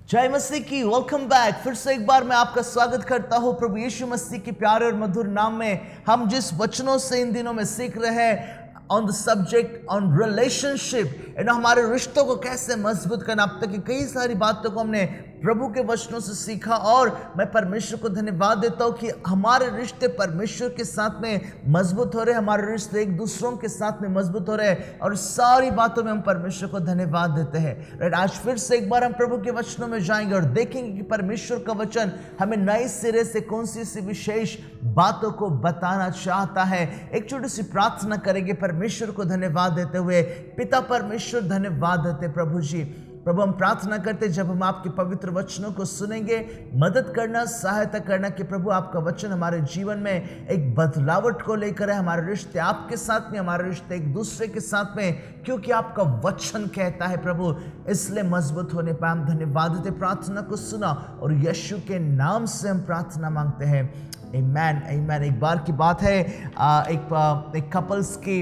जय मसीह की। Welcome back. फिर से एक बार मैं आपका स्वागत करता हूं प्रभु यीशु मसीह के प्यारे और मधुर नाम में। हम जिस वचनों से इन दिनों में सीख रहे हैं on the subject on relationship, हमारे रिश्तों को कैसे मजबूत करना। अब तक की कई सारी बातों को हमने प्रभु के वचनों से सीखा और मैं परमेश्वर को धन्यवाद देता हूं कि हमारे रिश्ते परमेश्वर के साथ में मजबूत हो रहे, हमारे रिश्ते एक दूसरों के साथ में मजबूत हो रहे और सारी बातों में हम परमेश्वर को धन्यवाद देते हैं। राइट, आज फिर से एक बार हम प्रभु के वचनों में जाएंगे और देखेंगे कि परमेश्वर का वचन हमें नए सिरे से कौन सी विशेष बातों को बताना चाहता है। एक छोटी सी प्रार्थना करेंगे परमेश्वर को धन्यवाद देते हुए। पिता परमेश्वर, धन्यवाद देते प्रभु जी। प्रभु, हम प्रार्थना करते जब हम आपके पवित्र वचनों को सुनेंगे, मदद करना, सहायता करना कि प्रभु आपका वचन हमारे जीवन में एक बदलावट को लेकर है। हमारे रिश्ते आपके साथ में, हमारे रिश्ते एक दूसरे के साथ में, क्योंकि आपका वचन कहता है प्रभु, इसलिए मजबूत होने पर हम धन्यवाद देते। प्रार्थना को सुना और यीशु के नाम से हम प्रार्थना मांगते हैं, आमेन आमेन। एक बार की बात है, एक कपल्स की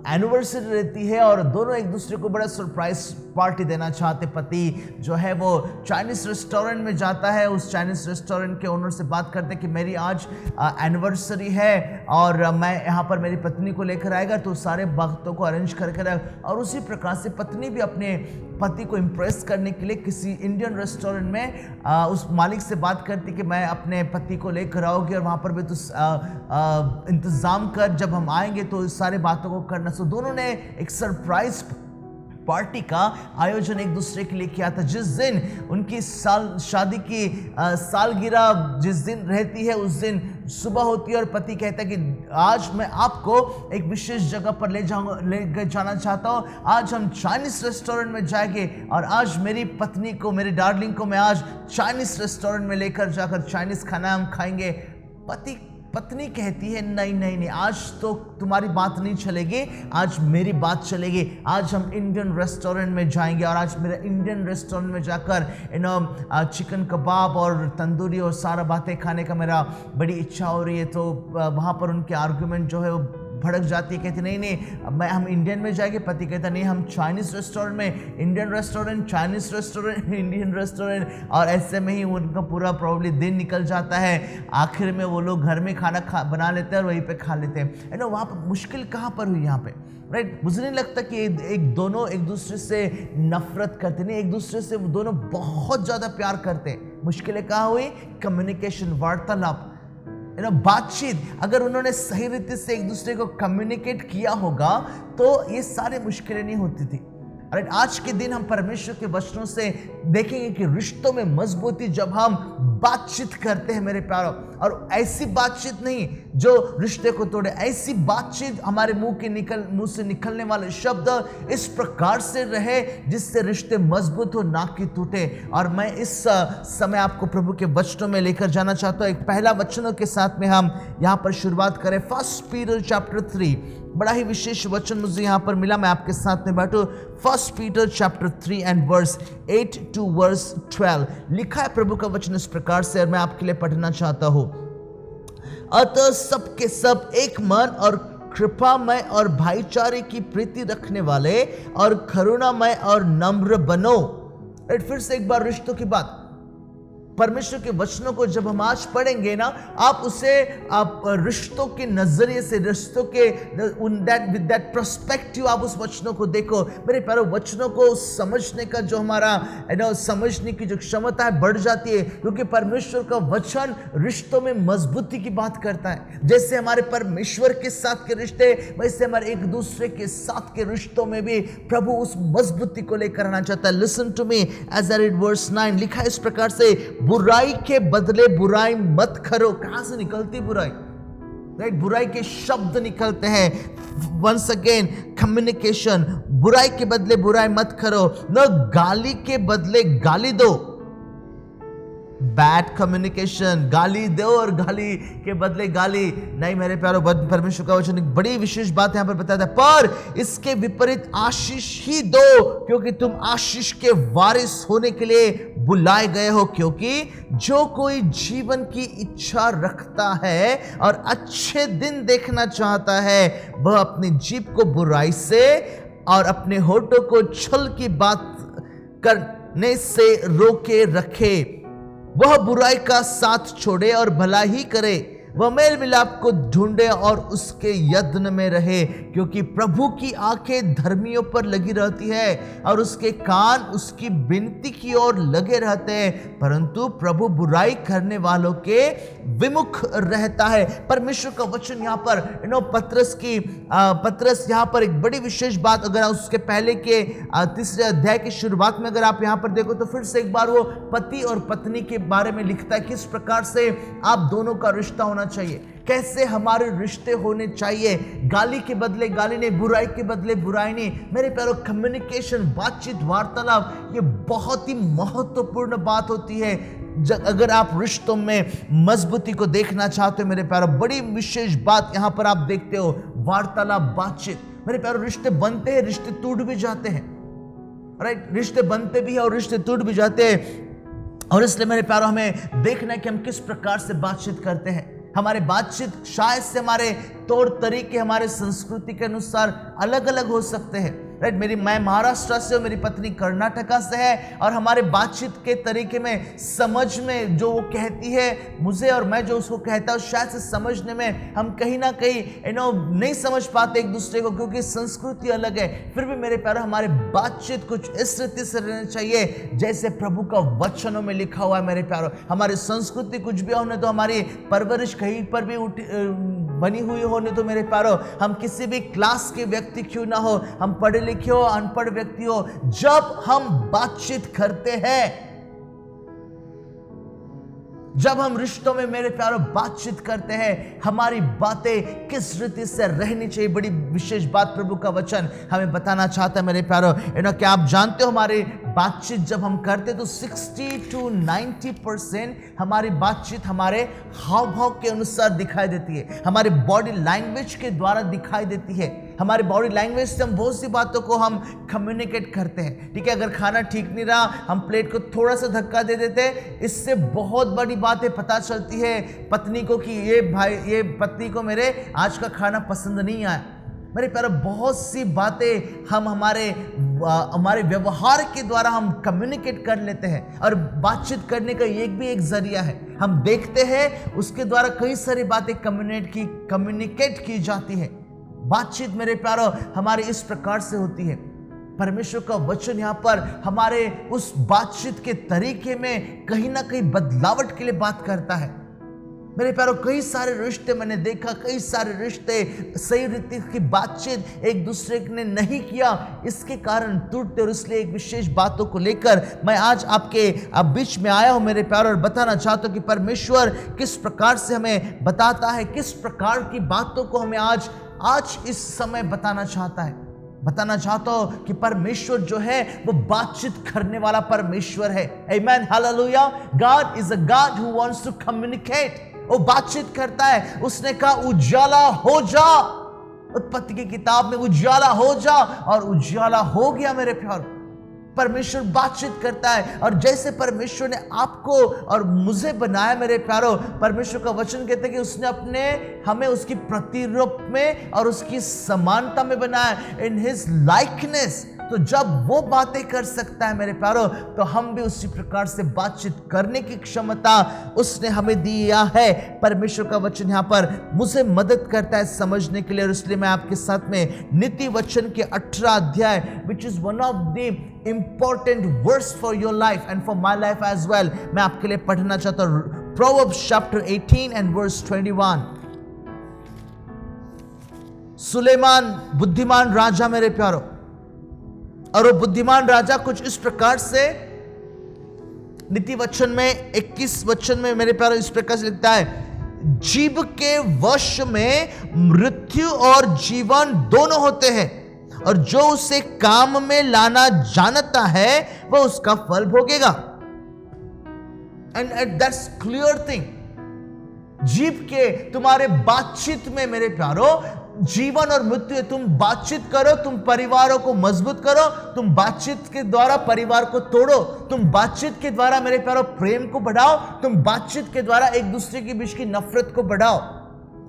एनिवर्सरी रहती है और दोनों एक दूसरे को बड़ा सरप्राइज पार्टी देना चाहते। पति जो है वो चाइनीज रेस्टोरेंट में जाता है, उस चाइनीज रेस्टोरेंट के ओनर से बात करते हैं कि मेरी आज एनिवर्सरी है और मैं यहाँ पर मेरी पत्नी को लेकर आएगा, तो सारे बातों को अरेंज करके रख। और उसी प्रकार से पत्नी भी अपने पति को इम्प्रेस करने के लिए किसी इंडियन रेस्टोरेंट में उस मालिक से बात करती कि मैं अपने पति को लेकर आऊँगी और वहाँ पर भी तो इंतज़ाम कर, जब हम आएंगे तो इस सारे बातों को करना। सो दोनों ने एक सरप्राइज पार्टी का आयोजन एक दूसरे के लिए किया था। जिस दिन उनकी शादी की सालगिरह जिस दिन रहती है, उस दिन सुबह होती है और पति कहता है कि आज मैं आपको एक विशेष जगह पर ले जाना चाहता हूँ। आज हम चाइनीज रेस्टोरेंट में जाएंगे और आज मेरी पत्नी को, मेरी डार्लिंग को मैं आज चाइनीज रेस्टोरेंट में लेकर जाकर चाइनीज खाना हम खाएंगे। पत्नी कहती है नहीं नहीं नहीं, आज तो तुम्हारी बात नहीं चलेगी, आज मेरी बात चलेगी। आज हम इंडियन रेस्टोरेंट में जाएंगे और आज मेरा इंडियन रेस्टोरेंट में जाकर चिकन कबाब और तंदूरी और सारा बातें खाने का मेरा बड़ी इच्छा हो रही है। तो वहाँ पर उनके आर्गुमेंट जो है वो भड़क जाती है, कहती नहीं नहीं हम इंडियन में जाएंगे। पति कहता नहीं, हम चाइनीज रेस्टोरेंट में, Indian restaurant, Chinese restaurant, Indian restaurant. और ऐसे में ही उनका पूरा प्रॉब्ली दिन निकल जाता है। आखिर में वो लोग घर में खाना बना लेते हैं और वहीं पे खा लेते हैं। वहाँ पर मुश्किल कहाँ पर हुई यहाँ पे? राइट, मुझे नहीं लगता कि दोनों एक दूसरे से नफरत करते, नहीं, एक दूसरे से वो दोनों बहुत ज़्यादा प्यार करते हैं। मुश्किलें कहाँ हुई? कम्युनिकेशन, वार्तालाप, बातचीत। अगर उन्होंने सही रीति से एक दूसरे को कम्युनिकेट किया होगा तो ये सारी मुश्किलें नहीं होती थी। राइट, आज के दिन हम परमेश्वर के वचनों से देखेंगे कि रिश्तों में मजबूती जब हम बातचीत करते हैं मेरे प्यारों, और ऐसी बातचीत नहीं जो रिश्ते को तोड़े, ऐसी बातचीत हमारे मुंह से निकलने वाले शब्द इस प्रकार से रहे जिससे रिश्ते मजबूत हो, ना कि टूटे। और मैं इस समय आपको प्रभु के वचनों में लेकर जाना चाहता हूँ। एक पहला वचनों के साथ में हम यहाँ पर शुरुआत करें। 1 पीटर चैप्टर 3, बड़ा ही विशेष वचन मुझे यहाँ पर मिला, मैं आपके साथ में बैठू। 1 Peter chapter 3 and verse 8 to verse 12 लिखा है प्रभु का वचन इस प्रकार से, और मैं आपके लिए पढ़ना चाहता हूँ। अतः सबके सब एक मन और कृपामय और भाईचारे की प्रीति रखने वाले और करुणामय और नम्र बनो। फिर से एक बार रिश्तों की बात, परमेश्वर के वचनों को जब हम आज पढ़ेंगे ना, आप उसे आप रिश्तों के नजरिए से, रिश्तों के विद दैट पर्सपेक्टिव आप उस वचनों को देखो। मेरे प्यारे, वचनों को समझने का जो हमारा समझने की जो क्षमता है बढ़ जाती है, क्योंकि परमेश्वर का वचन रिश्तों में मजबूती की बात करता है। जैसे हमारे परमेश्वर के साथ के रिश्ते, वैसे हमारे एक दूसरे के साथ के रिश्तों में भी प्रभु उस मजबूती को लेकर आना चाहता है। Listen to me as I read verse 9, लिखा है इस प्रकार से, बुराई के बदले बुराई मत करो। कहां से निकलती बुराई? राइट, बुराई के शब्द निकलते हैं। वंस अगेन, कम्युनिकेशन, बुराई के बदले बुराई मत करो, न गाली के बदले गाली दो। बैड कम्युनिकेशन, गाली दो और गाली के बदले गाली नहीं। मेरे प्यारों, परमेश्वर का वचन एक बड़ी विशेष बात यहां पर बताता है, पर इसके विपरीत आशीष ही दो, क्योंकि तुम आशीष के वारिस होने के लिए बुलाए गए हो। क्योंकि जो कोई जीवन की इच्छा रखता है और अच्छे दिन देखना चाहता है, वह अपनी जीभ को बुराई से और अपने होठों को छल की बात करने से रोके रखे, वह बुराई का साथ छोड़े और भला ही करे, वह मेल मिलाप को ढूंढे और उसके यत्न में रहे, क्योंकि प्रभु की आंखें धर्मियों पर लगी रहती है और उसके कान उसकी विनती की ओर लगे रहते हैं, परंतु प्रभु बुराई करने वालों के विमुख रहता है। परमेश्वर का वचन यहाँ पर पतरस यहाँ पर एक बड़ी विशेष बात, अगर उसके पहले के तीसरे अध्याय की शुरुआत में अगर आप यहाँ पर देखो तो फिर से एक बार वो पति और पत्नी के बारे में लिखता है, किस प्रकार से आप दोनों का रिश्ता होना चाहिए, कैसे हमारे रिश्ते होने चाहिए। गाली के बदले गाली नहीं, बुराई के बदले बुराई नहीं। मेरे प्यारों, कम्युनिकेशन, बातचीत, वार्तालाप, ये बहुत ही महत्वपूर्ण बात होती है। अगर आप रिश्तों में मजबूती को देखना चाहते हो मेरे प्यारों, बड़ी विशेष बात यहां पर आप देखते हो, वार्तालाप, बातचीत। मेरे प्यारों, रिश्ते बनते हैं, रिश्ते टूट भी जाते हैं, राइट। रिश्ते बनते भी हैं और रिश्ते टूट भी जाते हैं, और इसलिए मेरे प्यारों हमें देखना है कि हम किस प्रकार से बातचीत करते हैं। हमारे बातचीत शायद से हमारे तौर तरीके, हमारे संस्कृति के अनुसार अलग अलग हो सकते हैं, राइट। मैं महाराष्ट्र से हूँ, मेरी पत्नी कर्नाटका से है, और हमारे बातचीत के तरीके में, समझ में जो वो कहती है मुझे और मैं जो उसको कहता हूँ, शायद से समझने में हम कहीं ना कहीं नहीं समझ पाते एक दूसरे को, क्योंकि संस्कृति अलग है। फिर भी मेरे प्यारे, हमारे बातचीत कुछ इस रीति से रहनी चाहिए जैसे प्रभु का वचनों में लिखा हुआ है। मेरे प्यारों, हमारी संस्कृति कुछ भी होने तो, हमारी परवरिश कहीं पर भी बनी हुई होने तो मेरे प्यारों, हम किसी भी क्लास के व्यक्ति क्यों ना हो, हम पढ़े लिखे हो, अनपढ़ व्यक्ति हो, जब हम बातचीत करते हैं, जब हम रिश्तों में मेरे प्यारों बातचीत करते हैं, हमारी बातें किस रीति से रहनी चाहिए, बड़ी विशेष बात प्रभु का वचन हमें बताना चाहता है। मेरे प्यारों, क्या आप जानते हो, हमारी बातचीत जब हम करते तो 60 to 90% हमारी बातचीत हमारे हाव भाव के अनुसार दिखाई देती है, हमारे बॉडी लैंग्वेज के द्वारा दिखाई देती है। हमारी बॉडी लैंग्वेज से हम बहुत सी बातों को हम कम्युनिकेट करते हैं, ठीक है। अगर खाना ठीक नहीं रहा, हम प्लेट को थोड़ा सा धक्का दे देते हैं, इससे बहुत बड़ी बातें पता चलती है पत्नी को कि ये पत्नी को मेरे आज का खाना पसंद नहीं आया। मेरे प्यारे, बहुत सी बातें हम हमारे व्यवहार के द्वारा हम कम्युनिकेट कर लेते हैं, और बातचीत करने का एक जरिया है। हम देखते हैं, उसके द्वारा कई सारी बातें कम्युनिकेट की जाती है। बातचीत मेरे प्यारों हमारे इस प्रकार से होती है। परमेश्वर का वचन यहाँ पर हमारे उस बातचीत के तरीके में कहीं ना कहीं बदलावट के लिए बात करता है। मेरे प्यारों, कई सारे रिश्ते मैंने देखा, कई सारे रिश्ते सही रीति की बातचीत एक दूसरे ने नहीं किया, इसके कारण टूटते। और इसलिए एक विशेष बातों को लेकर मैं आज आपके बीच में आया हूं मेरे प्यारों, और बताना चाहता हूं कि परमेश्वर किस प्रकार से हमें बताता है, किस प्रकार की बातों को हमें आज इस समय बताना चाहता है। बताना चाहता हूं कि परमेश्वर जो है वो बातचीत करने वाला परमेश्वर है। आमेन, हालेलुया। God is a God who wants to communicate. वो बातचीत करता है। उसने कहा उजाला हो जा, उत्पत्ति की किताब में उजाला हो जा, और उजाला हो गया। मेरे प्यार, परमेश्वर बातचीत करता है, और जैसे परमेश्वर ने आपको और मुझे बनाया मेरे प्यारों, परमेश्वर का वचन कहते हैं कि उसने हमें उसकी प्रतिरूप में और उसकी समानता में बनाया, इन हिज लाइकनेस। तो जब वो बातें कर सकता है मेरे प्यारों, तो हम भी उसी प्रकार से बातचीत करने की क्षमता उसने हमें दिया है। परमेश्वर का वचन यहाँ पर मुझे मदद करता है समझने के लिए, और इसलिए मैं आपके साथ में नीति वचन के 18 अध्याय, which is one of the important verse for your life and for my life as well, मैं आपके लिए पढ़ना चाहता हूं। Proverbs chapter 18 and verse 21। Suleman बुद्धिमान राजा मेरे प्यारों, और वो बुद्धिमान राजा कुछ इस प्रकार से नीति वचन में 21 वचन में मेरे प्यारों इस प्रकार से लिखता है, जीव के वश में मृत्यु और जीवन दोनों होते हैं, और जो उसे काम में लाना जानता है वह उसका फल भोगेगा। And that's clear thing. जीव के तुम्हारे बातचीत में मेरे प्यारों जीवन और मृत्यु है। तुम बातचीत करो, तुम परिवारों को मजबूत करो, तुम बातचीत के द्वारा परिवार को तोड़ो, तुम बातचीत के द्वारा मेरे प्यारों प्रेम को बढ़ाओ, तुम बातचीत के द्वारा एक दूसरे के बीच की नफरत को बढ़ाओ।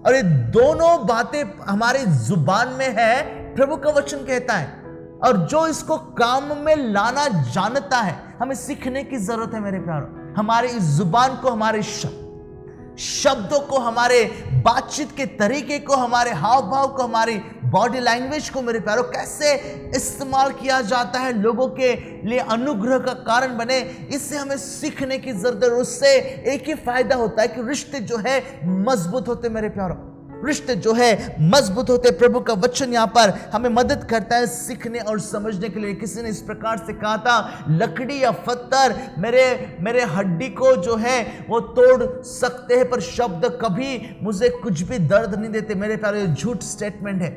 और ये दोनों बातें हमारे जुबान में है, प्रभु का वचन कहता है। और जो इसको काम में लाना जानता है। हमें सीखने की जरूरत है मेरे प्यारों। हमारे इस जुबान को, हमारे शब्दों को, हमारे बातचीत के तरीके को, हमारे हाव भाव को, हमारी बॉडी लैंग्वेज को मेरे प्यारों कैसे इस्तेमाल किया जाता है लोगों के लिए अनुग्रह का कारण बने, इससे हमें सीखने की जरूरत है। उससे एक ही फायदा होता है कि रिश्ते जो है मजबूत होते मेरे प्यारों, रिश्ते जो है मजबूत होते। प्रभु का वचन यहाँ पर हमें मदद करता है सीखने और समझने के लिए। किसी ने इस प्रकार से कहा था, लकड़ी या पत्थर मेरे हड्डी को जो है वो तोड़ सकते हैं, पर शब्द कभी मुझे कुछ भी दर्द नहीं देते। मेरे प्यारे ये झूठ स्टेटमेंट है।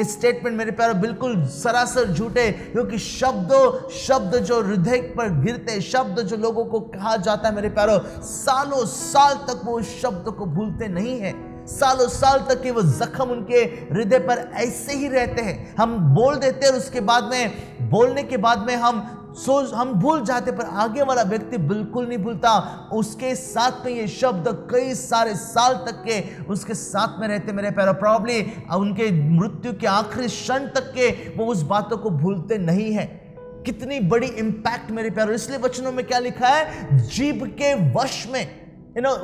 इस स्टेटमेंट मेरे प्यारे बिल्कुल सरासर झूठ है, क्योंकि शब्द जो हृदय पर गिरते, शब्द जो लोगों को कहा जाता है मेरे प्यारो, सालों साल तक वो उस शब्द को भूलते नहीं है। सालों साल तक के वो जख्म उनके हृदय पर ऐसे ही रहते हैं। हम बोल देते हैं और उसके बाद में, बोलने के बाद में हम भूल जाते, पर आगे वाला व्यक्ति बिल्कुल नहीं भूलता। उसके साथ में ये शब्द कई सारे साल तक के उसके साथ में रहते मेरे प्यारे। प्रॉब्ली उनके मृत्यु के आखिरी क्षण तक के वो उस बातों को भूलते नहीं है। कितनी बड़ी इंपैक्ट मेरे प्यारे। इसलिए वचनों में क्या लिखा है, जीभ के वश में,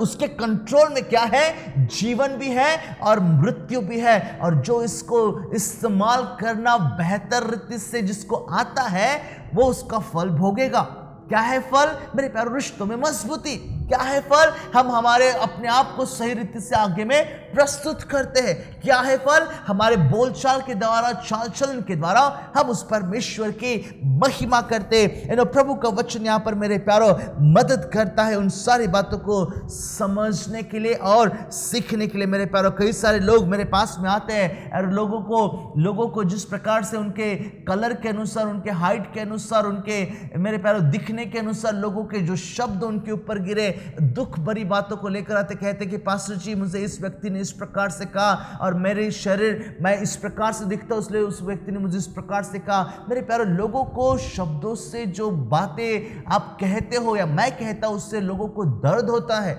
उसके कंट्रोल में क्या है, जीवन भी है और मृत्यु भी है। और जो इसको इस्तेमाल करना बेहतर रीति से जिसको आता है, वो उसका फल भोगेगा। क्या है फल मेरे प्यारे? रिश्तों में मजबूती। क्या है फल? हम हमारे अपने आप को सही रीति से आगे में प्रस्तुत करते हैं। क्या है फल? हमारे बोलचाल के द्वारा, चाल चलन के द्वारा हम उस परमेश्वर की महिमा करते हैं। प्रभु का वचन यहाँ पर मेरे प्यारों मदद करता है उन सारी बातों को समझने के लिए और सीखने के लिए मेरे प्यारों। कई सारे लोग मेरे पास में आते हैं और लोगों को जिस प्रकार से उनके कलर के अनुसार, उनके हाइट के अनुसार, उनके मेरे प्यारों दिखने के अनुसार लोगों के जो शब्द उनके ऊपर गिरे, दुख भरी बातों को लेकर आते, कहते कि पास्टर जी मुझे इस व्यक्ति ने इस प्रकार से कहा और मेरे शरीर, मैं इस प्रकार से दिखता हूं, इसलिए उस व्यक्ति ने मुझे इस प्रकार से कहा। मेरे प्यारे, लोगों को शब्दों से जो बातें आप कहते हो या मैं कहता हूं, उससे लोगों को दर्द होता है।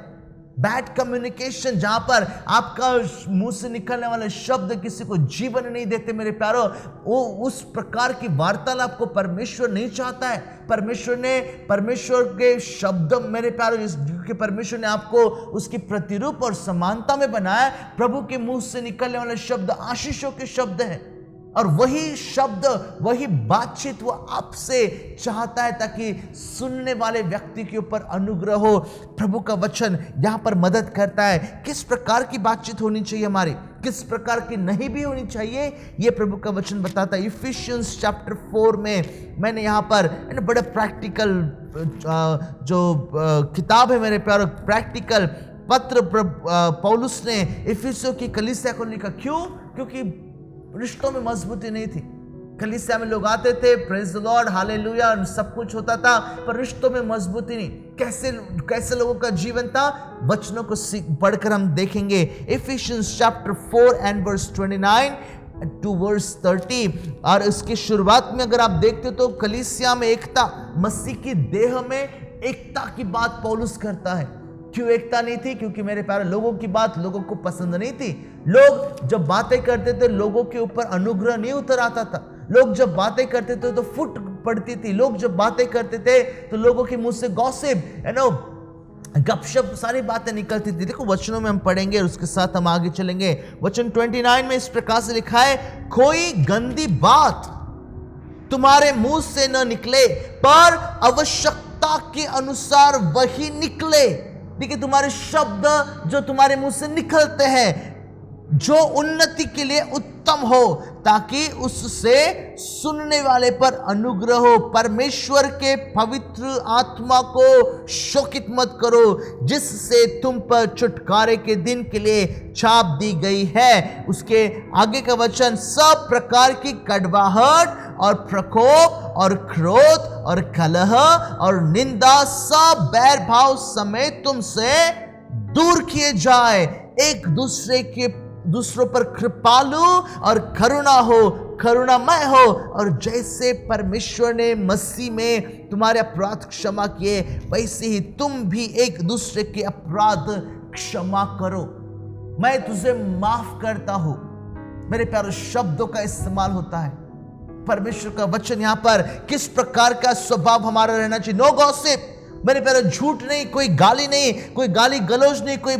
बैड कम्युनिकेशन, जहां पर आपका मुंह से निकलने वाले शब्द किसी को जीवन नहीं देते मेरे प्यारो, वो उस प्रकार की वार्तालाप को परमेश्वर नहीं चाहता है। परमेश्वर के शब्द मेरे प्यारो, क्योंकि परमेश्वर ने आपको उसकी प्रतिरूप और समानता में बनाया। प्रभु के मुंह से निकलने वाले शब्द आशीषों के शब्द हैं और वही शब्द, वही बातचीत वो आपसे चाहता है ताकि सुनने वाले व्यक्ति के ऊपर अनुग्रह हो। प्रभु का वचन यहां पर मदद करता है किस प्रकार की बातचीत होनी चाहिए हमारी, किस प्रकार की नहीं भी होनी चाहिए, ये प्रभु का वचन बताता है। इफिशियंस चैप्टर 4 में मैंने यहाँ पर बड़ा प्रैक्टिकल जो किताब है मेरे प्यारो, प्रैक्टिकल पत्र पौलुस ने इफिसियों की कलीसिया को लिखा। क्यों? क्योंकि रिश्तों में मजबूती नहीं थी। कलीसिया में लोग आते थे, प्रेज द लॉर्ड, हालेलुया, सब कुछ होता था, पर रिश्तों में मजबूती नहीं। कैसे लोगों का जीवन था, वचनों को पढ़कर हम देखेंगे। Ephesians chapter 4 and verse 29 to verse 30। और इसकी शुरुआत में अगर आप देखते हो तो कलीसिया में एकता, मसीह की देह में एकता की बात पौलुस करता है। क्यों एकता नहीं थी? क्योंकि मेरे प्यारे, लोगों की बात लोगों को पसंद नहीं थी। लोग जब बातें करते थे, लोगों के ऊपर अनुग्रह नहीं उतर आता था। लोग जब बातें करते थे तो फुट पड़ती थी। लोग जब बातें करते थे तो लोगों के मुंह से गॉसिप, गपशप, सारी बातें निकलती थी। देखो वचनों में हम पढ़ेंगे और उसके साथ हम आगे चलेंगे। वचन 29 में इस प्रकार से लिखा है, कोई गंदी बात तुम्हारे मुंह से न निकले, पर आवश्यकता के अनुसार वही निकले। देखिए, तुम्हारे शब्द जो तुम्हारे मुंह से निकलते हैं, जो उन्नति के लिए उत्तम हो, ताकि उससे सुनने वाले पर अनुग्रह हो। परमेश्वर के पवित्र आत्मा को शोकित मत करो, जिससे तुम पर छुटकारे के दिन के लिए छाप दी गई है। उसके आगे का वचन, सब प्रकार की कड़वाहट और प्रकोप और क्रोध और कलह और निंदा, सब बैर भाव समेत तुमसे दूर किए जाए। एक दूसरों पर कृपालु और करुणामय हो, और जैसे परमेश्वर ने मसीह में तुम्हारे अपराध क्षमा किए, वैसे ही तुम भी एक दूसरे के अपराध क्षमा करो। मैं तुझे माफ करता हूं। मेरे प्यारे, शब्दों का इस्तेमाल होता है। परमेश्वर का वचन यहाँ पर किस प्रकार का स्वभाव हमारा रहना चाहिए। नो गॉसिप, मेरे प्यारे, झूठ नहीं, कोई गाली नहीं, कोई गाली गलौज नहीं, कोई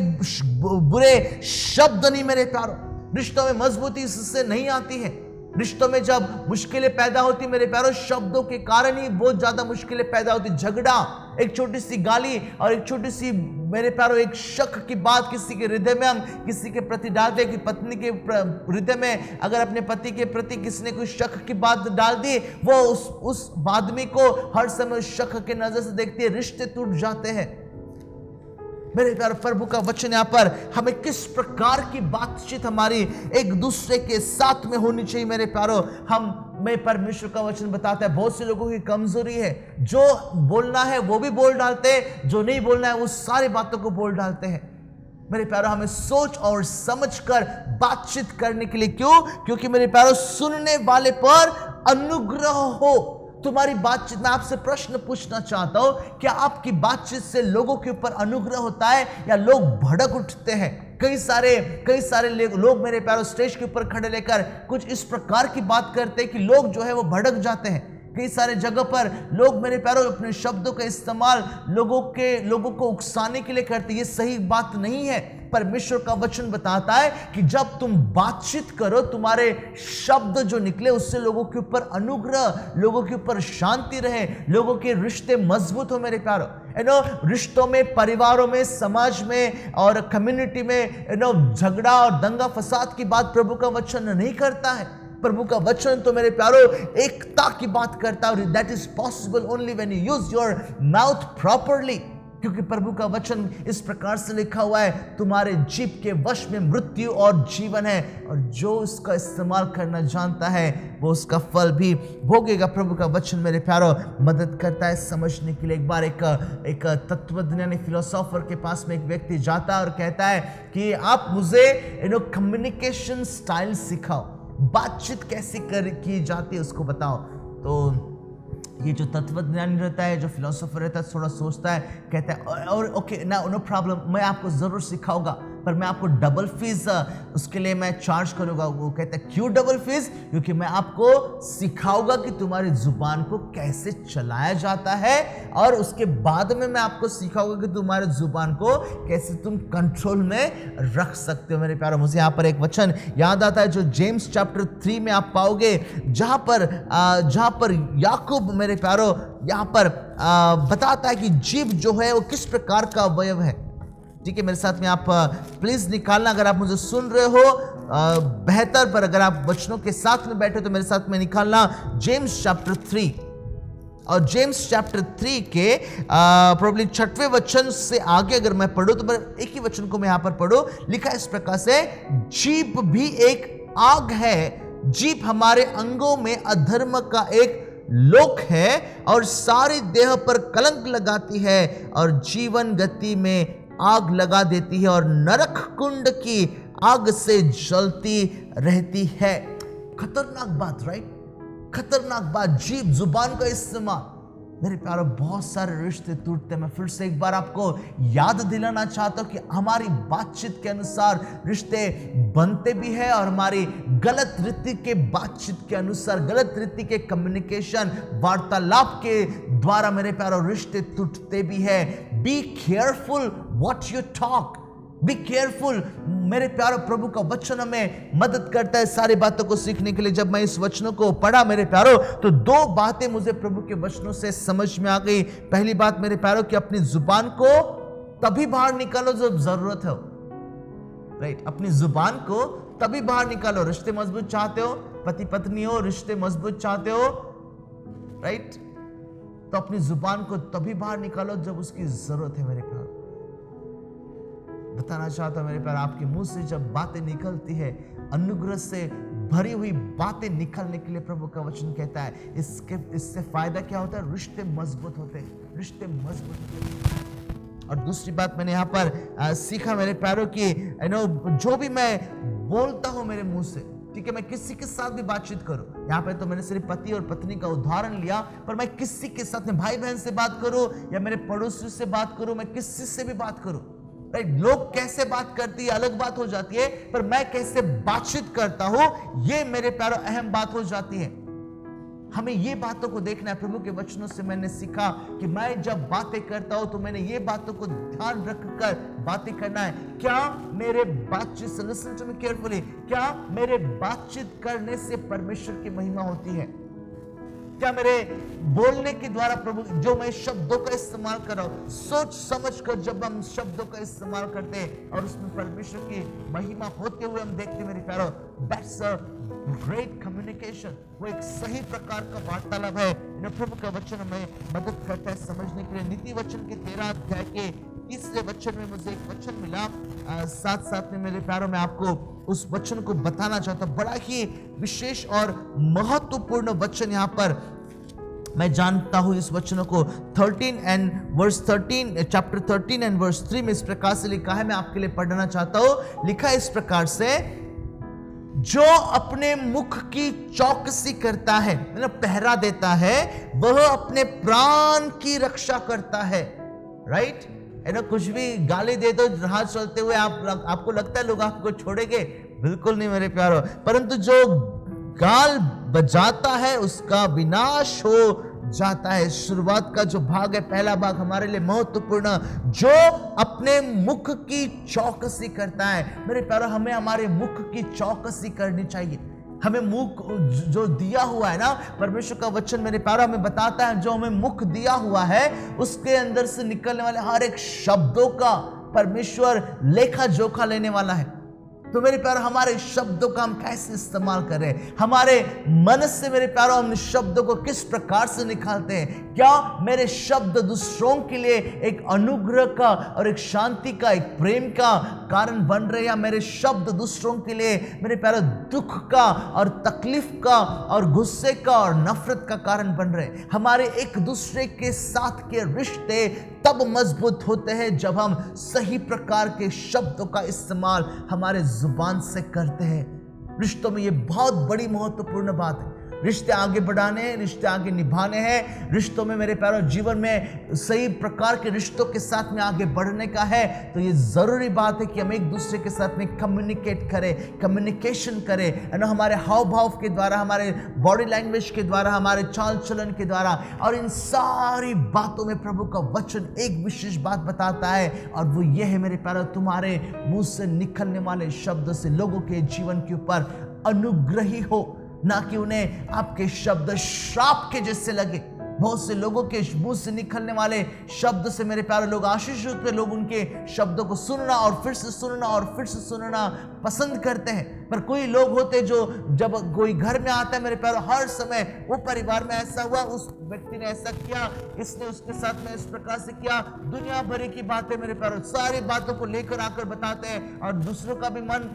बुरे शब्द नहीं मेरे प्यारो। रिश्तों में मजबूती इससे नहीं आती है। रिश्तों में जब मुश्किलें पैदा होती मेरे प्यारो, शब्दों के कारण ही बहुत ज्यादा मुश्किलें पैदा होती। झगड़ा, एक छोटी सी गाली और एक छोटी सी मेरे प्यारो एक शक की बात किसी के हृदय में हम किसी के प्रति डालते कि पत्नी के हृदय में अगर अपने पति के प्रति किसी ने कोई शक की बात डाल दी, वो उस आदमी को हर समय शक के नजर से देखती है, रिश्ते टूट जाते हैं। मेरे प्यारे, प्रभु का वचन यहाँ पर हमें किस प्रकार की बातचीत हमारी एक दूसरे के साथ में होनी चाहिए मेरे प्यारो। मैं परमेश्वर का वचन बताता है बहुत से लोगों की कमजोरी है, जो बोलना है वो भी बोल डालते हैं, जो नहीं बोलना है वो सारी बातों को बोल डालते हैं। मेरे प्यारो, हमें सोच और समझकर बातचीत करने के लिए, क्योंकि मेरे प्यारो सुनने वाले पर अनुग्रह हो। तुम्हारी बातचीत में आपसे प्रश्न पूछना चाहता हूं, क्या आपकी बातचीत से लोगों के ऊपर अनुग्रह होता है या लोग भड़क उठते हैं? कई सारे लोग मेरे प्यारो स्टेज के ऊपर खड़े लेकर कुछ इस प्रकार की बात करते हैं कि लोग जो है वो भड़क जाते हैं। कई सारे जगह पर लोग मेरे प्यारो अपने शब्दों का इस्तेमाल लोगों को उकसाने के लिए करते हैं। ये सही बात नहीं है। परमेश्वर का वचन बताता है कि जब तुम बातचीत करो, तुम्हारे शब्द जो निकले उससे लोगों के ऊपर अनुग्रह, लोगों के ऊपर शांति रहे, लोगों के रिश्ते मजबूत हो मेरे प्यारो। रिश्तों में, परिवारों में, समाज में और कम्युनिटी में झगड़ा और दंगा फसाद की बात प्रभु का वचन नहीं करता है। प्रभु का वचन तो मेरे प्यारो एकता की बात करता है, और that is possible only when you use your mouth properly. क्योंकि प्रभु का वचन इस प्रकार से लिखा हुआ है, तुम्हारे जीभ के वश में मृत्यु और जीवन है, और जो उसका इस्तेमाल करना जानता है वो उसका फल भी भोगेगा। प्रभु का वचन मेरे प्यारो मदद करता है समझने के लिए। एक बार एक तत्वज्ञानी फिलोसोफर के पास में एक व्यक्ति जाता है और कहता है कि आप मुझे कम्युनिकेशन स्टाइल सिखाओ, बातचीत कैसे की जाती है उसको बताओ। तो ये जो तत्वज्ञानी रहता है, जो फिलोसोफर रहता है, थोड़ा सोचता है, कहता है और ओके ना, नो प्रॉब्लम, मैं आपको ज़रूर सिखाऊंगा, पर मैं आपको डबल फीस उसके लिए मैं चार्ज करूंगा। वो कहता है क्यों डबल फीस? क्योंकि मैं आपको सिखाऊंगा कि तुम्हारी जुबान को कैसे चलाया जाता है, और उसके बाद में मैं आपको सिखाऊंगा कि तुम्हारे जुबान को कैसे तुम कंट्रोल में रख सकते हो। मेरे प्यारो, मुझे यहाँ पर एक वचन याद आता है जो जेम्स चैप्टर 3 में आप पाओगे, जहाँ पर याकूब मेरे प्यारो यहाँ पर बताता है कि जीभ जो है वो किस प्रकार का अवयव है। ठीक है, मेरे साथ में आप प्लीज निकालना, अगर आप मुझे सुन रहे हो बेहतर, पर अगर आप वचनों के साथ में बैठे तो मेरे साथ में निकालना जेम्स चैप्टर 3। और जेम्स चैप्टर 3 के प्रोबब्ली 6वें वचन से आगे अगर मैं पढ़ूं तो एक ही वचन को मैं यहां पर पढ़ूं। लिखा है इस प्रकार से, जीभ भी एक आग है, जीभ हमारे अंगों में अधर्म का एक लोक है, और सारी देह पर कलंक लगाती है, और जीवन गति में आग लगा देती है, और नरक कुंड की आग से जलती रहती है। खतरनाक बात, राइट? खतरनाक बात, जीभ, जुबान का इस्तेमाल। मेरे प्यारो, बहुत सारे रिश्ते टूटते हैं। मैं फिर से एक बार आपको याद दिलाना चाहता हूं कि हमारी बातचीत के अनुसार रिश्ते बनते भी हैं, और हमारी गलत रीति के बातचीत के अनुसार, गलत रीति के कम्युनिकेशन, वार्तालाप के द्वारा मेरे प्यारो रिश्ते टूटते भी है। Be careful what you talk, be careful. मेरे प्यारो, प्रभु का वचन हमें मदद करता है सारी बातों को सीखने के लिए। जब मैं इस वचनों को पढ़ा मेरे प्यारो, तो 2 बातें मुझे प्रभु के वचनों से समझ में आ गई। पहली बात मेरे प्यारो कि अपनी जुबान को तभी बाहर निकालो जब जरूरत हो, राइट? अपनी जुबान को तभी बाहर निकालो। रिश्ते मजबूत चाहते हो, पति पत्नी हो, रिश्ते मजबूत चाहते हो, राइट? तो अपनी जुबान को तभी बाहर निकालो जब उसकी जरूरत है। मेरे प्यारो, बताना चाहता हूं मेरे प्यार, आपके मुंह से जब बातें निकलती है, अनुग्रह से भरी हुई बातें निकलने के लिए प्रभु का वचन कहता है, इससे फायदा क्या होता है? रिश्ते मजबूत होते हैं, रिश्ते मजबूत होते हैं। और दूसरी बात मैंने यहाँ पर सीखा मेरे प्यारों की, जो भी मैं बोलता हूं मेरे मुंह से, ठीक है, मैं किसी के साथ भी बातचीत करूं, यहाँ पे तो मैंने सिर्फ पति और पत्नी का उदाहरण लिया, पर मैं किसी के साथ में भाई बहन से बात करूं या मेरे पड़ोसी से बात करूं, मैं किसी से भी बात करूं, राइट? लोग कैसे बात करती है अलग बात हो जाती है, पर मैं कैसे बातचीत करता हूं ये मेरे प्यारो अहम बात हो जाती है। हमें ये बातों को देखना है। प्रभु के वचनों से मैंने सीखा कि मैं जब बातें करता हूं तो मैंने ये बातों को ध्यान रखकर बातें करना है। क्या मेरे बातचीत से, लिसन टू मी केयरफुली, क्या मेरे बातचीत करने से परमेश्वर की महिमा होती है? क्या मेरे बोलने के द्वारा प्रभु, जो मैं शब्दों का इस्तेमाल कर रहा हूं, सोच समझ कर जब हम शब्दों का इस्तेमाल करते हैं और उसमें परमेश्वर की महिमा होते हुए हम देखते हैं मेरे प्यारो, दैट्स अ ग्रेट कम्युनिकेशन। वो एक सही प्रकार का वार्तालाप है। प्रभु का वचन हमें मदद करता है समझने के लिए। नीति वचन के 13 अध्याय के 3 वचन में मुझे एक वचन मिला, साथ साथ में मेरे प्यारों में आपको उस वचन को बताना चाहता हूं। बड़ा ही विशेष और महत्वपूर्ण वचन यहाँ पर मैं जानता हूं। इस वचनों को 13 and verse 13, chapter 13 and verse 3 में इस प्रकार से लिखा है। मैं आपके लिए पढ़ना चाहता हूं। लिखा है इस प्रकार से, जो अपने मुख की चौकसी करता है, मतलब पहरा देता है, वह अपने प्राण की रक्षा करता है। राइट? कुछ भी गाली दे दो राह चलते हुए आपको लगता है लोग आपको छोड़ेंगे? बिल्कुल नहीं मेरे प्यारो। परंतु जो गाल बजाता है उसका विनाश हो जाता है। शुरुआत का जो भाग है, पहला भाग हमारे लिए महत्वपूर्ण, जो अपने मुख की चौकसी करता है। मेरे प्यारो, हमें हमारे मुख की चौकसी करनी चाहिए। हमें मुख जो दिया हुआ है ना, परमेश्वर का वचन मेरे प्यारो हमें बताता है, जो हमें मुख दिया हुआ है उसके अंदर से निकलने वाले हर एक शब्दों का परमेश्वर लेखा जोखा लेने वाला है। तो मेरे प्यारो, हमारे शब्दों का हम कैसे इस्तेमाल कर रहे हैं? हमारे मन से मेरे प्यारो हम शब्दों को किस प्रकार से निकालते हैं? क्या मेरे शब्द दूसरों के लिए एक अनुग्रह का और एक शांति का, एक प्रेम का कारण बन रहे, या मेरे शब्द दूसरों के लिए मेरे प्यारो दुख का और तकलीफ का और गुस्से का और नफरत का कारण बन रहे? हमारे एक दूसरे के साथ के रिश्ते तब मजबूत होते हैं जब हम सही प्रकार के शब्दों का इस्तेमाल हमारे जुबान से करते हैं। रिश्तों में ये बहुत बड़ी महत्वपूर्ण बात है। रिश्ते आगे बढ़ाने हैं, रिश्ते आगे निभाने हैं। रिश्तों में मेरे प्यारो, जीवन में सही प्रकार के रिश्तों के साथ में आगे बढ़ने का है, तो ये जरूरी बात है कि हम एक दूसरे के साथ में कम्युनिकेट करें, कम्युनिकेशन करें, हमारे हाव भाव के द्वारा, हमारे बॉडी लैंग्वेज के द्वारा, हमारे चाल चलन के द्वारा। और इन सारी बातों में प्रभु का वचन एक विशेष बात बताता है, और वो ये है मेरे प्यारो, तुम्हारे मुंह से निकलने वाले शब्द से लोगों के जीवन के ऊपर अनुग्रही हो, ना कि उन्हें आपके शब्द श्राप के जैसे लगे। बहुत से लोगों के मुंह से निकलने वाले शब्द से मेरे प्यारे लोग आशीष होते हैं। लोग उनके शब्दों को सुनना और फिर से सुनना और फिर से सुनना पसंद करते हैं। पर कोई लोग होते जो जब कोई घर में आता है मेरे प्यारे, हर समय वो परिवार में ऐसा हुआ, उस व्यक्ति ने ऐसा किया, इसने उसके साथ में इस प्रकार से किया, दुनिया भर की बातें मेरे प्यारे, सारी बातों को लेकर आकर बताते हैं और दूसरों का भी मन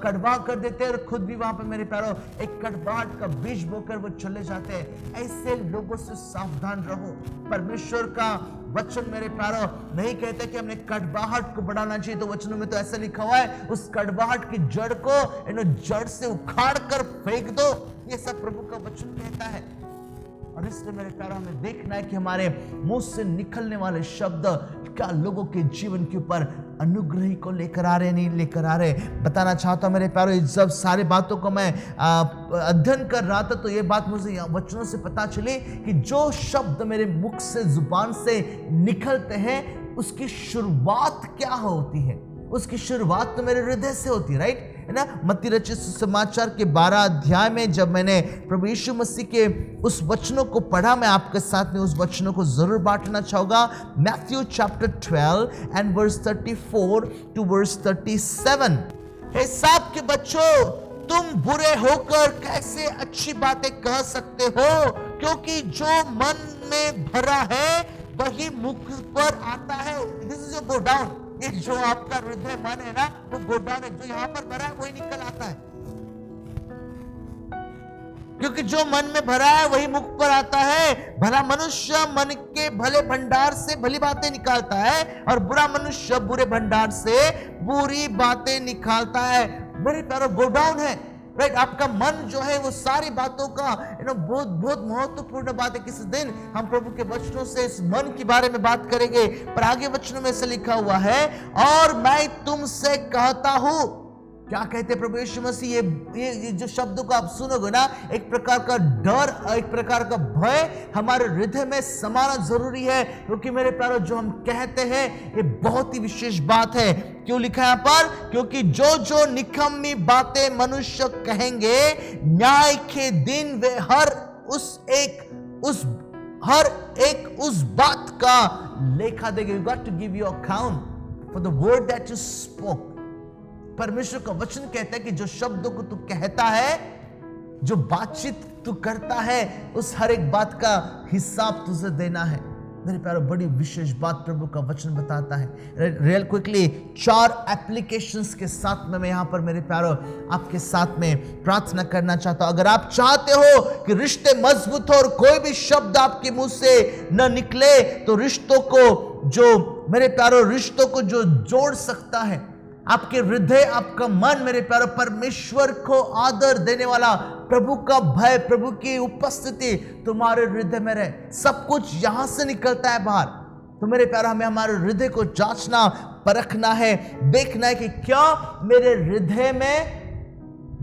कड़वा कर देते हैं और खुद भी वहां पर मेरे प्यारो एक कड़वाहट का बीज बोकर वो चले जाते हैं। ऐसे लोगों से सावधान रहो। परमेश्वर का वचन मेरे प्यारो नहीं कहते कि हमने कड़वाहट को बढ़ाना चाहिए, तो वचनों में तो ऐसा लिखा हुआ है, उस कड़वाहट की जड़ को जड़ से उखाड़ कर फेंक दो। ये सब प्रभु का वचन कहता है। और इसलिए मेरे प्यारो हमें देखना है कि हमारे मुंह से निकलने वाले शब्द क्या लोगों के जीवन के ऊपर अनुग्रह को लेकर आ रहे, नहीं लेकर आ रहे। बताना चाहता हूं मेरे प्यारो, जब सारी बातों को मैं अध्ययन कर रहा था तो ये बात मुझे वचनों से पता चली कि जो शब्द मेरे मुख से, जुबान से निकलते हैं, उसकी शुरुआत क्या होती है? उसकी शुरुआत तो मेरे हृदय से होती है, राइट? है ना? मत्ती रचित सुसमाचार के 12 अध्याय में जब मैंने प्रभु यीशु मसीह के उस वचनों को पढ़ा, मैं आपके साथ में उस वचनों को जरूर बांटना चाहूंगा। Matthew chapter 12 and verse 34 to verse 37। हे साहब के बच्चों, तुम बुरे होकर कैसे अच्छी बातें कह सकते हो? क्योंकि जो मन में भरा है वही मुख पर आता है। This is your go down. ये जो आपका हृदय मन है ना, वो गो डाउन है। जो यहां पर भरा है वही निकल आता है, क्योंकि जो मन में भरा है वही मुख पर आता है। भला मनुष्य मन के भले भंडार से भली बातें निकालता है, और बुरा मनुष्य बुरे भंडार से बुरी बातें निकालता है। मेरे प्यारो, गो डाउन है, राइट? आपका मन जो है वो सारी बातों का बहुत बहुत महत्वपूर्ण बात है। किसी दिन हम प्रभु के वचनों से इस मन के बारे में बात करेंगे, पर आगे वचनों में से लिखा हुआ है, और मैं तुमसे कहता हूं, क्या कहते प्रभु यीशु मसीह? ये जो शब्दों को आप सुनोगे ना, एक प्रकार का डर, एक प्रकार का भय हमारे हृदय में समाना जरूरी है, क्योंकि मेरे प्यारो जो हम कहते हैं ये बहुत ही विशेष बात है। क्यों लिखा है यहाँ पर? क्योंकि जो जो निकम्मी बातें मनुष्य कहेंगे, न्याय के दिन वे हर एक उस बात का लेखा देंगे। You got to give your account for the word that you spoke. परमेश्वर का वचन कहता है कि जो शब्दों को तू कहता है, जो बातचीत तू करता है, उस हर एक बात का हिसाब तुझे देना है। मेरे प्यारो, बड़ी विशेष बात प्रभु का वचन बताता है। रियल क्विकली 4 एप्लीकेशंस के साथ में मैं यहाँ पर मेरे प्यारो आपके साथ में प्रार्थना करना चाहता हूँ। अगर आप चाहते हो कि रिश्ते मजबूत हो और कोई भी शब्द आपके मुंह से न निकले, तो रिश्तों को जो जोड़ सकता है, आपके हृदय, आपका मन, मेरे प्यारो, परमेश्वर को आदर देने वाला, प्रभु का भय, प्रभु की उपस्थिति तुम्हारे हृदय में रहे। सब कुछ यहां से निकलता है बाहर। तो मेरे प्यारो, हमें हमारे हृदय को जांचना, परखना है, देखना है कि क्या मेरे हृदय में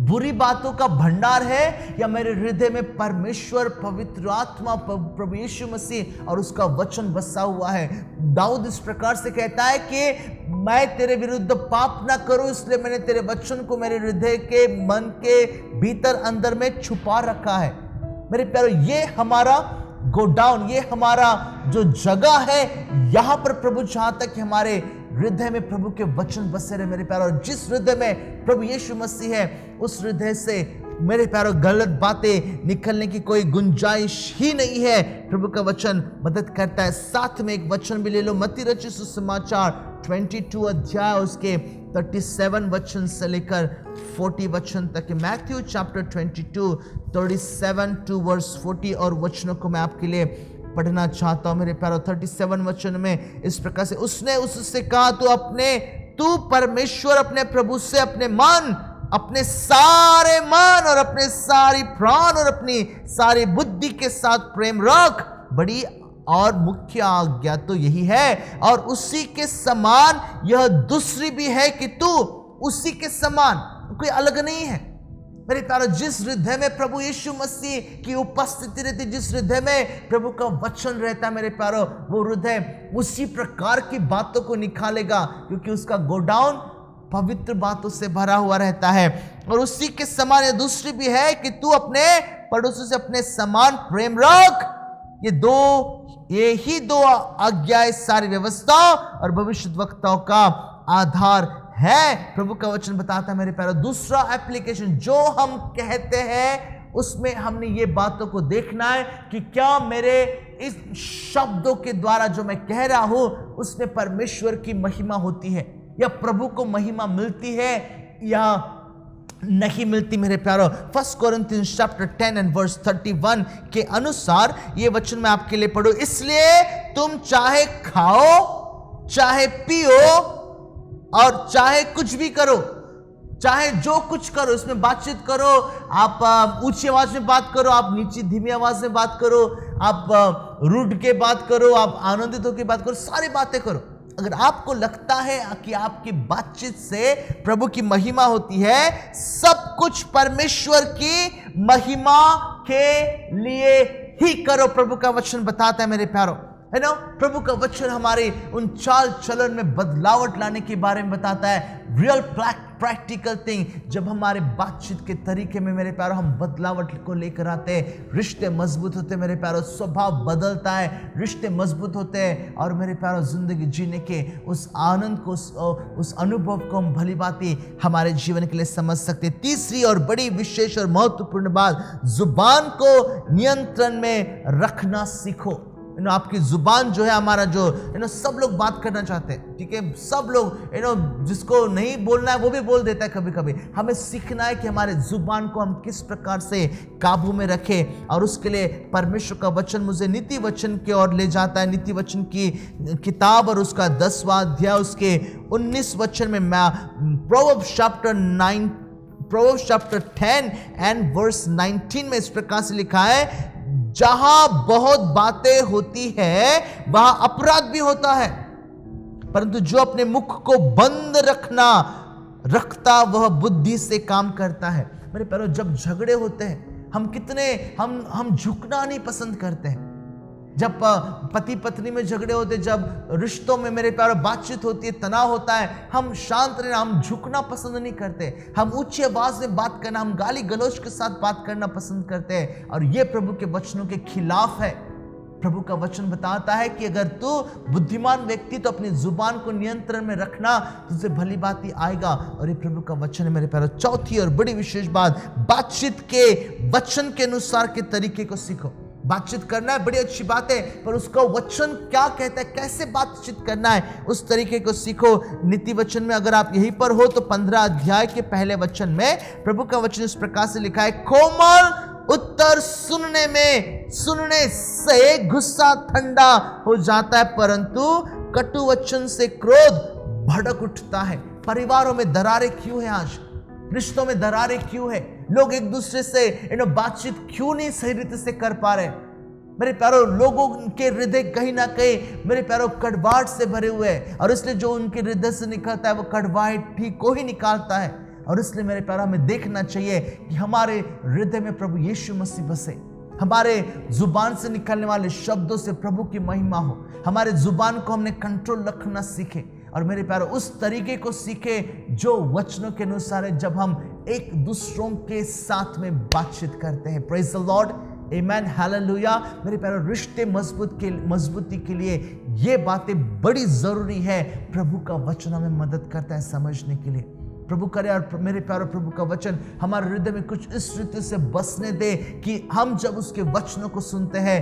बुरी बातों का भंडार है, या मेरे हृदय में परमेश्वर, पवित्र आत्मा, प्रभु यीशु मसीह और उसका वचन बसा हुआ है। दाऊद इस प्रकार से कहता है कि मैं तेरे विरुद्ध पाप ना करूं, इसलिए मैंने तेरे वचन को मेरे हृदय के, मन के भीतर अंदर में छुपा रखा है। मेरे प्यारो, ये हमारा गोडाउन, ये हमारा जो जगह है, यहां पर प्रभु चाहता है कि हमारे हृदय में प्रभु के वचन बसे रहे। मेरे प्यारो, और जिस हृदय में प्रभु यीशु मसीह है, उस हृदय से मेरे प्यारो गलत बातें निकलने की कोई गुंजाइश ही नहीं है। प्रभु का वचन मदद करता है। साथ में एक वचन भी ले लो, मत्ती रचित सुसमाचार 22 अध्याय उसके 37 वचन से लेकर 40 वचन तक। मैथ्यू चैप्टर 22 37 to verse 40 और वचनों को मैं आपके लिए पढ़ना चाहता हूं। मेरे प्यारो, 37 वचन में इस प्रकार से, उसने उससे कहा, तू परमेश्वर अपने प्रभु से अपने सारे मन और अपने सारी प्राण और अपनी सारी बुद्धि के साथ प्रेम रख। बड़ी और मुख्य आज्ञा तो यही है, और उसी के समान यह दूसरी भी है कि तू उसी के समान, कोई अलग नहीं है। मेरे प्यारो, जिस हृदय में प्रभु यीशु मसीह की उपस्थिति रहती, जिस हृदय में प्रभु का वचन रहता है, मेरे प्यारो, वो हृदय उसी प्रकार की बातों को निकालेगा, क्योंकि उसका गोडाउन पवित्र बातों से भरा हुआ रहता है। और उसी के समान ये दूसरी भी है कि तू अपने पड़ोसी से अपने समान प्रेम रख। ये ही दो आज्ञाएं सारी व्यवस्था और भविष्यद्वक्ताओं का आधार है। प्रभु का वचन बताता है मेरे प्यारो, दूसरा एप्लीकेशन जो हम कहते हैं, उसमें हमने ये बातों को देखना है कि क्या मेरे इस शब्दों के द्वारा जो मैं कह रहा हूं, उसमें परमेश्वर की महिमा होती है, या प्रभु को महिमा मिलती है या नहीं मिलती। मेरे प्यारो, 1 Corinthians chapter 10 and verse 31 के अनुसार ये वचन मैं आपके लिए पढ़ूं, इसलिए तुम चाहे खाओ, चाहे पियो और चाहे कुछ भी करो, चाहे जो कुछ करो, इसमें बातचीत करो, आप ऊंची आवाज में बात करो, आप नीची धीमी आवाज में बात करो, आप रूठ के बात करो, आप आनंदित होकर बात करो, सारी बातें करो। अगर आपको लगता है कि आपकी बातचीत से प्रभु की महिमा होती है, सब कुछ परमेश्वर की महिमा के लिए ही करो। प्रभु का वचन बताता है मेरे प्यारो, है ना, प्रभु का वचन हमारे उन चाल चलन में बदलावट लाने के बारे में बताता है। रियल प्रैक्टिकल थिंग, जब हमारे बातचीत के तरीके में मेरे प्यारो हम बदलावट को लेकर आते हैं, रिश्ते मजबूत होते हैं मेरे प्यारो, स्वभाव बदलता है, रिश्ते मजबूत होते हैं, और मेरे प्यारो जिंदगी जीने के उस आनंद को, उस अनुभव को हम भली भांति हमारे जीवन के लिए समझ सकते हैं। तीसरी और बड़ी विशेष और महत्वपूर्ण बात, जुबान को नियंत्रण में रखना सीखो। आपकी जुबान जो है, हमारा जो सब लोग बात करना चाहते हैं, ठीक है, सब लोग जिसको नहीं बोलना है वो भी बोल देता है कभी कभी। हमें सीखना है कि हमारे जुबान को हम किस प्रकार से काबू में रखें, और उसके लिए परमेश्वर का वचन मुझे नीति वचन की ओर ले जाता है। नीति वचन की किताब और उसका 10वां अध्याय उसके 19 वचन में, प्रोवर्ब्स चैप्टर 10 एंड वर्स 19 में इस प्रकार से लिखा है, जहां बहुत बातें होती है वहां अपराध भी होता है, परंतु जो अपने मुख को बंद रखता वह बुद्धि से काम करता है। मेरे प्यारो, जब झगड़े होते हैं हम झुकना नहीं पसंद करते हैं। जब पति पत्नी में झगड़े होते, जब रिश्तों में मेरे प्यारो बातचीत होती है, तनाव होता है, हम शांत रहना, हम झुकना पसंद नहीं करते। हम ऊंची आवाज में बात करना, हम गाली गलौज के साथ बात करना पसंद करते हैं, और ये प्रभु के वचनों के खिलाफ है। प्रभु का वचन बताता है कि अगर तू बुद्धिमान व्यक्ति तो अपनी जुबान को नियंत्रण में रखना, तुझे भली बात ही आएगा। और ये प्रभु का वचन है मेरे प्यारो। चौथी और बड़ी विशेष बात, बातचीत के वचन के अनुसार के तरीके को सीखो। बातचीत करना है, बड़ी अच्छी बात है, पर उसका वचन क्या कहता है, कैसे बातचीत करना है, उस तरीके को सीखो। नीति वचन में अगर आप यहीं पर हो तो 15 अध्याय के पहले वचन में प्रभु का वचन इस प्रकार से लिखा है, कोमल उत्तर सुनने से गुस्सा ठंडा हो जाता है, परंतु कटु वचन से क्रोध भड़क उठता है। परिवारों में दरारें क्यों है आज? रिश्तों में दरारें क्यों है? लोग एक दूसरे से बातचीत क्यों नहीं सही रीति से कर पा रहे? मेरे प्यारो, लोगों के हृदय कहीं ना कहीं मेरे प्यारो कड़वाहट से भरे हुए हैं, और इसलिए जो उनके हृदय से निकलता है वो कड़वाहट ठीक को ही निकालता है। और इसलिए मेरे प्यारो, हमें देखना चाहिए कि हमारे हृदय में प्रभु यीशु मसीह बसे, हमारे जुबान से निकलने वाले शब्दों से प्रभु की महिमा हो, हमारे जुबान को हमने कंट्रोल रखना सीखे, और मेरे प्यारो उस तरीके को सीखे जो वचनों के अनुसार है, जब हम एक दूसरों के साथ में बातचीत करते हैं। Praise the Lord, amen, hallelujah. मेरे प्यारो, रिश्ते मजबूती के लिए ये बातें बड़ी जरूरी है। प्रभु का वचन हमें मदद करता है समझने के लिए। प्रभु करे और मेरे प्यारो, प्रभु का वचन हमारे हृदय में कुछ इस रीति से बसने दे कि हम जब उसके वचनों को सुनते हैं,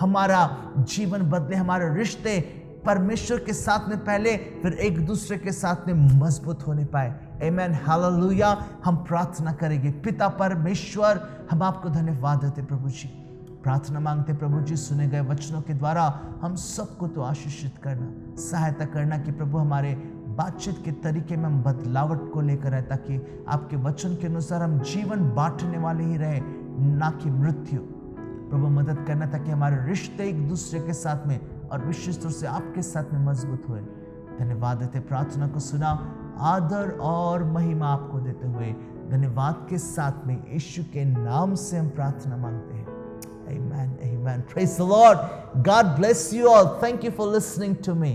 हमारा जीवन बदले, हमारे रिश्ते परमेश्वर के साथ में पहले, फिर एक दूसरे के साथ में मजबूत होने पाए। आमेन, हालेलुया। हम प्रार्थना करेंगे। पिता परमेश्वर, हम आपको धन्यवाद देते प्रभु जी, प्रार्थना मांगते प्रभु जी, सुने गए वचनों के द्वारा हम सबको तो आशीषित करना, सहायता करना कि प्रभु हमारे बातचीत के तरीके में हम बदलावट को लेकर आए, ताकि आपके वचन के अनुसार हम जीवन बांटने वाले ही रहे, ना कि मृत्यु। प्रभु मदद करना ताकि हमारे रिश्ते एक दूसरे के साथ में और विशेष तौर से आपके साथ में मजबूत हुए। धन्यवाद देते, प्रार्थना को सुना, आदर और महिमा आपको देते हुए धन्यवाद के साथ में यीशु के नाम से हम प्रार्थना मांगते हैं। Amen, amen. Praise the Lord. God bless you all. Thank you for listening to me.